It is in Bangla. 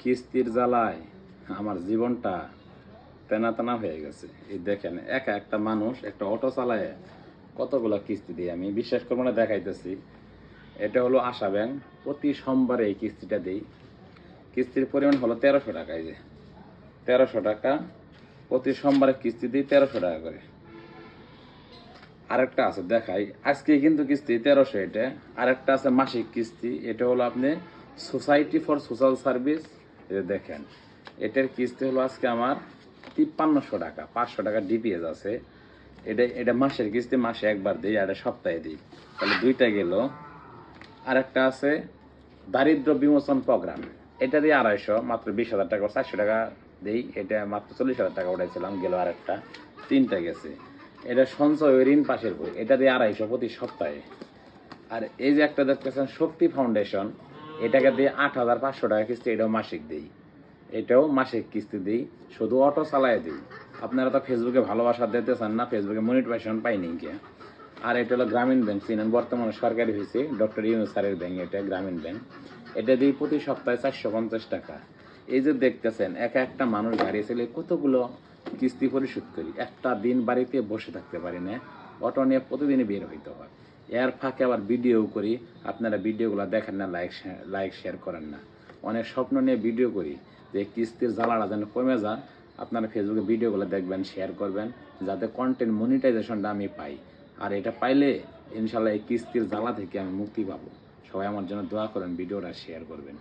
কিস্তির জ্বালায় আমার জীবনটা তেনা তেনা হয়ে গেছে। এই দেখেন, একা একটা মানুষ একটা অটো চালায় কতগুলো কিস্তি দিই আমি, বিশ্বাস করবো না, দেখাইতেছি। এটা হলো আশা ব্যাংক, প্রতি সোমবারে এই কিস্তিটা দিই। কিস্তির পরিমাণ হলো 1300 টাকা। এই যে 1300 টাকা প্রতি সোমবারে কিস্তি দিই, 1300 টাকা করে। আরেকটা আছে দেখাই, আজকে কিন্তু কিস্তি 1300 এটা। আরেকটা আছে মাসিক কিস্তি, এটা হলো আপনি সোসাইটি ফর সোশ্যাল সার্ভিস। এটা দেখেন, এটার কিস্তি হলো আজকে আমার 5300 টাকা, 500 টাকা ডিপিএস আছে। এটা মাসের কিস্তি, মাসে একবার দিই, আর এটা সপ্তাহে দিই, তাহলে দুইটা গেল। আরেকটা আছে দারিদ্র বিমোচন প্রোগ্রাম, এটা দিয়ে 250, মাত্র 20,000 টাকা, 400 টাকা দিই, এটা মাত্র 40,000 টাকা উঠাইছিলাম, গেল আরেকটা, তিনটা গেছে। এটা সঞ্চয় ঋণ পাশের বই, এটা দিয়ে 250 প্রতি সপ্তাহে। আর এই যে একটা দেখতেছেন শক্তি ফাউন্ডেশন, এটাকে দিয়ে 8,500 টাকা কিস্তি, এটাও মাসিক দিই, এটাও মাসিক কিস্তি দিই, শুধু অটো চালায় দিই। আপনারা তো ফেসবুকে ভালোবাসা দিতেছেন না, ফেসবুকে মনিটাইজেশন পাইনি কে। আর এটা হলো গ্রামীণ ব্যাংক, চিনেন, বর্তমানে সরকারি হয়েছে, ডক্টর ইউনূস স্যারের ব্যাংক, এটা গ্রামীণ ব্যাংক। এটা দিই প্রতি সপ্তাহে 450 টাকা। এই যে দেখতেছেন, একা একটা মানুষ গাড়ি ছেলে কতগুলো কিস্তি পরিশোধ করি, একটা দিন বাড়িতে বসে থাকতে পারি না, অটো নিয়ে প্রতিদিনই বের হইতে হয়। এর ফাঁকে আবার ভিডিও করি, আপনারা ভিডিওগুলো দেখেন না, লাইক শেয়ার করেন না। অনেক স্বপ্ন নিয়ে ভিডিও করি যে কিস্তির জ্বালাটা যেন কমে যায়। আপনারা ফেসবুকে ভিডিওগুলো দেখবেন, শেয়ার করবেন, যাতে কন্টেন্ট মনিটাইজেশনটা আমি পাই। আর এটা পাইলে ইনশাল্লাহ এই কিস্তির জ্বালা থেকে আমি মুক্তি পাবো। সবাই আমার জন্য দোয়া করেন, ভিডিওটা শেয়ার করবেন।